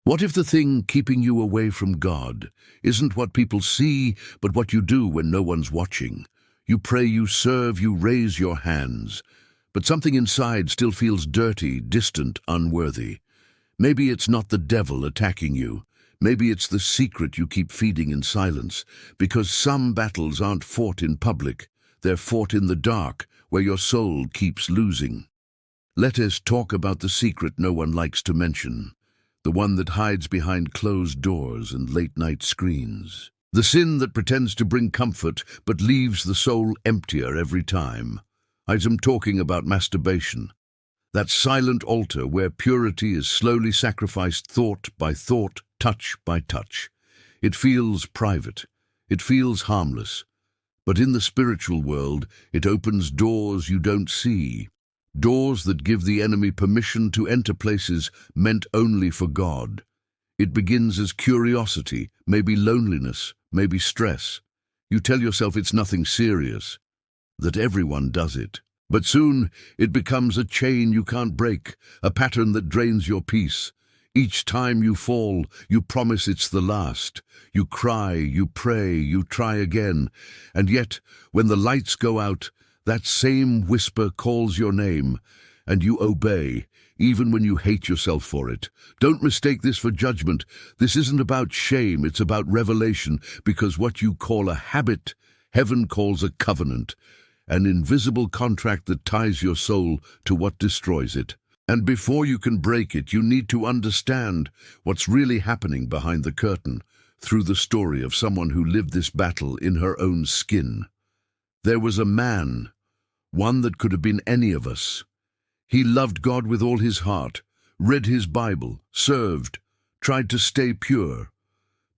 What if the thing keeping you away from God isn't what people see, but what you do when no one's watching? You pray, you serve, you raise your hands, but something inside still feels dirty, distant, unworthy. Maybe it's not the devil attacking you. Maybe it's the secret you keep feeding in silence, because some battles aren't fought in public. They're fought in the dark, where your soul keeps losing. Let us talk about the secret no one likes to mention. The one that hides behind closed doors and late-night screens. The sin that pretends to bring comfort but leaves the soul emptier every time. I'm talking about masturbation. That silent altar where purity is slowly sacrificed thought by thought, touch by touch. It feels private. It feels harmless. But in the spiritual world, it opens doors you don't see. Doors that give the enemy permission to enter places meant only for God. It begins as curiosity, maybe loneliness, maybe stress. You tell yourself it's nothing serious, that everyone does it. But soon it becomes a chain you can't break, a pattern that drains your peace. Each time you fall, you promise it's the last. You cry, you pray, you try again. And yet, when the lights go out, that same whisper calls your name, and you obey, even when you hate yourself for it. Don't mistake this for judgment. This isn't about shame, it's about revelation, because what you call a habit, heaven calls a covenant, an invisible contract that ties your soul to what destroys it. And before you can break it, you need to understand what's really happening behind the curtain, through the story of someone who lived this battle in her own skin. There was a man, one that could have been any of us. He loved God with all his heart, read his Bible, served, tried to stay pure.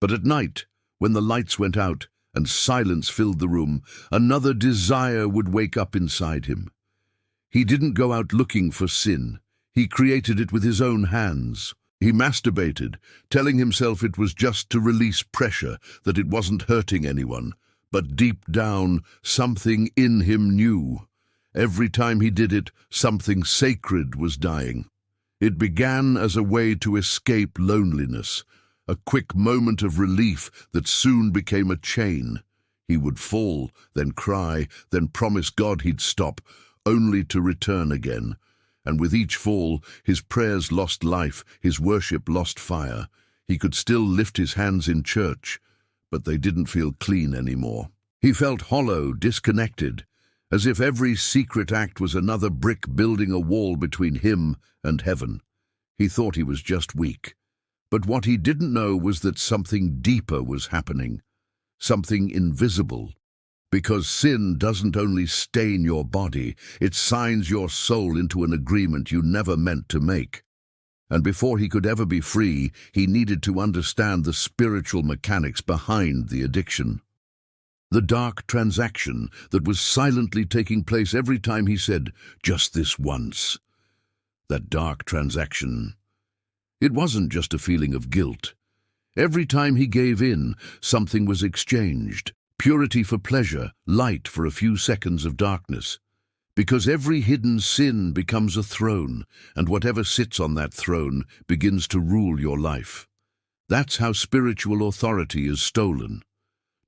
But at night, when the lights went out and silence filled the room, another desire would wake up inside him. He didn't go out looking for sin. He created it with his own hands. He masturbated, telling himself it was just to release pressure, that it wasn't hurting anyone. But deep down, something in him knew. Every time he did it, something sacred was dying. It began as a way to escape loneliness, a quick moment of relief that soon became a chain. He would fall, then cry, then promise God he'd stop, only to return again. And with each fall, his prayers lost life, his worship lost fire. He could still lift his hands in church, but they didn't feel clean anymore. He felt hollow, disconnected, as if every secret act was another brick building a wall between him and heaven. He thought he was just weak. But what he didn't know was that something deeper was happening, something invisible. Because sin doesn't only stain your body, it signs your soul into an agreement you never meant to make. And before he could ever be free, he needed to understand the spiritual mechanics behind the addiction. The dark transaction that was silently taking place every time he said, "Just this once." That dark transaction. It wasn't just a feeling of guilt. Every time he gave in, something was exchanged. Purity for pleasure, light for a few seconds of darkness. Because every hidden sin becomes a throne, and whatever sits on that throne begins to rule your life. That's how spiritual authority is stolen.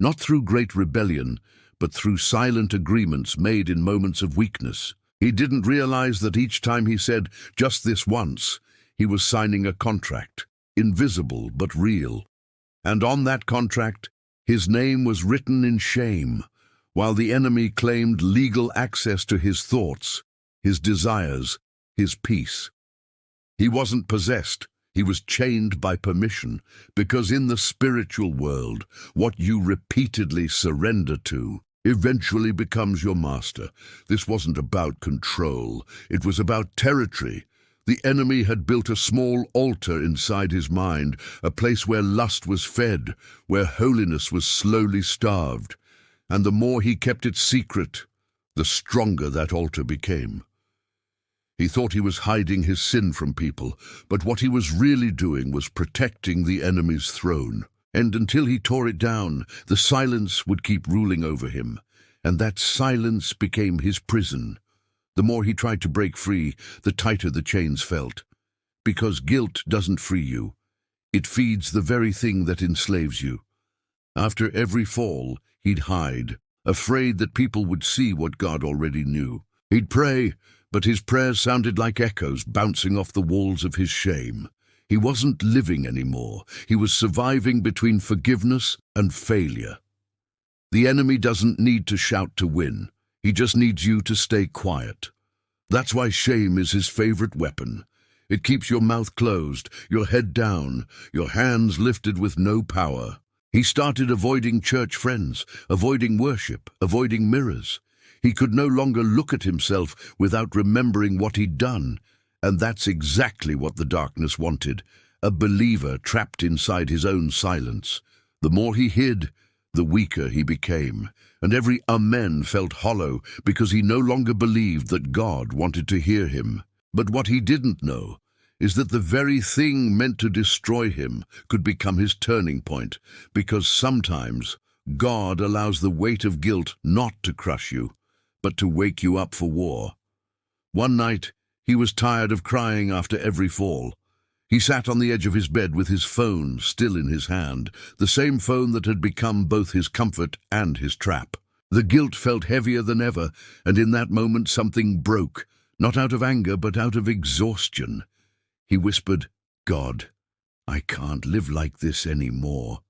Not through great rebellion, but through silent agreements made in moments of weakness. He didn't realize that each time he said, "Just this once," he was signing a contract, invisible but real. And on that contract, his name was written in shame, while the enemy claimed legal access to his thoughts, his desires, his peace. He wasn't possessed. He was chained by permission, because in the spiritual world, what you repeatedly surrender to eventually becomes your master. This wasn't about control. It was about territory. The enemy had built a small altar inside his mind, a place where lust was fed, where holiness was slowly starved. And the more he kept it secret, the stronger that altar became. He thought he was hiding his sin from people, but what he was really doing was protecting the enemy's throne. And until he tore it down, the silence would keep ruling over him, and that silence became his prison. The more he tried to break free, the tighter the chains felt. Because guilt doesn't free you. It feeds the very thing that enslaves you. After every fall, he'd hide, afraid that people would see what God already knew. He'd pray, but his prayers sounded like echoes bouncing off the walls of his shame. He wasn't living anymore. He was surviving between forgiveness and failure. The enemy doesn't need to shout to win. He just needs you to stay quiet. That's why shame is his favorite weapon. It keeps your mouth closed, your head down, your hands lifted with no power. He started avoiding church friends, avoiding worship, avoiding mirrors. He could no longer look at himself without remembering what he'd done. And that's exactly what the darkness wanted, a believer trapped inside his own silence. The more he hid, the weaker he became, and every amen felt hollow because he no longer believed that God wanted to hear him. But what he didn't know is that the very thing meant to destroy him could become his turning point, because sometimes God allows the weight of guilt not to crush you, but to wake you up for war. One night, he was tired of crying after every fall. He sat on the edge of his bed with his phone still in his hand, the same phone that had become both his comfort and his trap. The guilt felt heavier than ever, and in that moment something broke, not out of anger but out of exhaustion. He whispered, "God, I can't live like this anymore."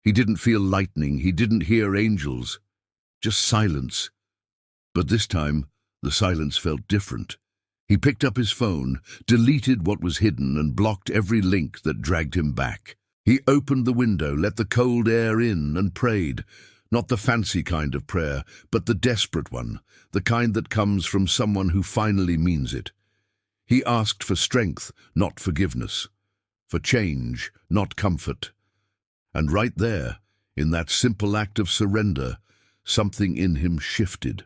He didn't feel lightning, he didn't hear angels, just silence. But this time, the silence felt different. He picked up his phone, deleted what was hidden, and blocked every link that dragged him back. He opened the window, let the cold air in, and prayed. Not the fancy kind of prayer, but the desperate one, the kind that comes from someone who finally means it. He asked for strength, not forgiveness, for change, not comfort. And right there, in that simple act of surrender, something in him shifted.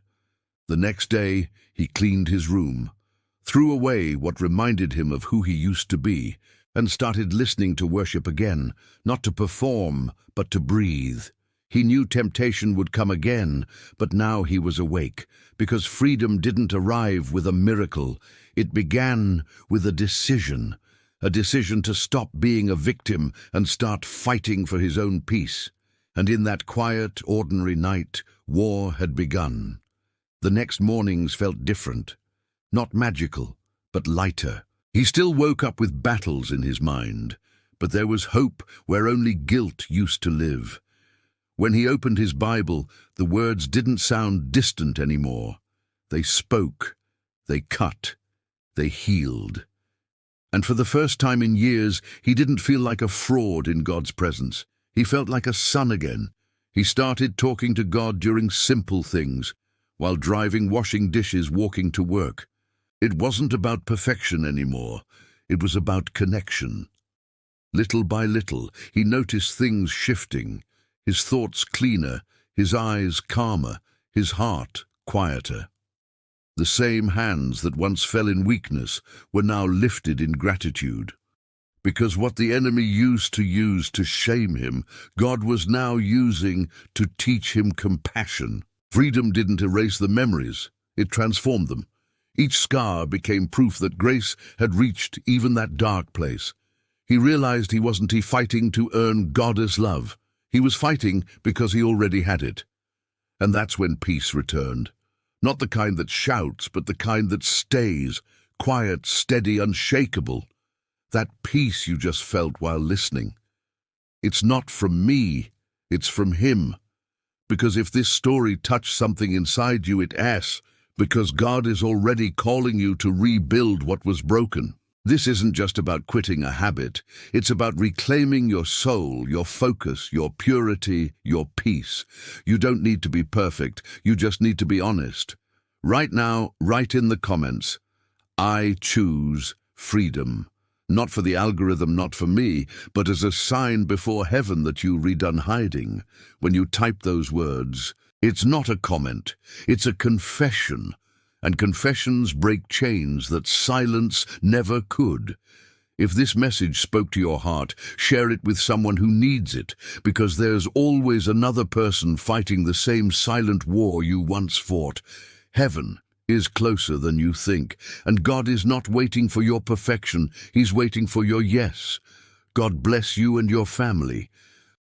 The next day, he cleaned his room, threw away what reminded him of who he used to be, and started listening to worship again, not to perform, but to breathe. He knew temptation would come again, but now he was awake, because freedom didn't arrive with a miracle. It began with a decision to stop being a victim and start fighting for his own peace. And in that quiet, ordinary night, war had begun. The next mornings felt different. Not magical, but lighter. He still woke up with battles in his mind, but there was hope where only guilt used to live. When he opened his Bible, the words didn't sound distant anymore. They spoke, they cut, they healed. And for the first time in years, he didn't feel like a fraud in God's presence. He felt like a son again. He started talking to God during simple things, while driving, washing dishes, walking to work. It wasn't about perfection anymore. It was about connection. Little by little, he noticed things shifting, his thoughts cleaner, his eyes calmer, his heart quieter. The same hands that once fell in weakness were now lifted in gratitude. Because what the enemy used to shame him, God was now using to teach him compassion. Freedom didn't erase the memories, it transformed them. Each scar became proof that grace had reached even that dark place. He realized he wasn't fighting to earn God's love. He was fighting because he already had it. And that's when peace returned. Not the kind that shouts, but the kind that stays, quiet, steady, unshakable. That peace you just felt while listening. It's not from me, it's from him. Because if this story touched something inside you, it asks, because God is already calling you to rebuild what was broken. This isn't just about quitting a habit. It's about reclaiming your soul, your focus, your purity, your peace. You don't need to be perfect. You just need to be honest. Right now, write in the comments, "I choose freedom." Not for the algorithm, not for me, but as a sign before heaven that you redone hiding. When you type those words, it's not a comment, it's a confession. And confessions break chains that silence never could. If this message spoke to your heart, share it with someone who needs it, because there's always another person fighting the same silent war you once fought. Heaven is closer than you think, and God is not waiting for your perfection, He's waiting for your yes. God bless you and your family.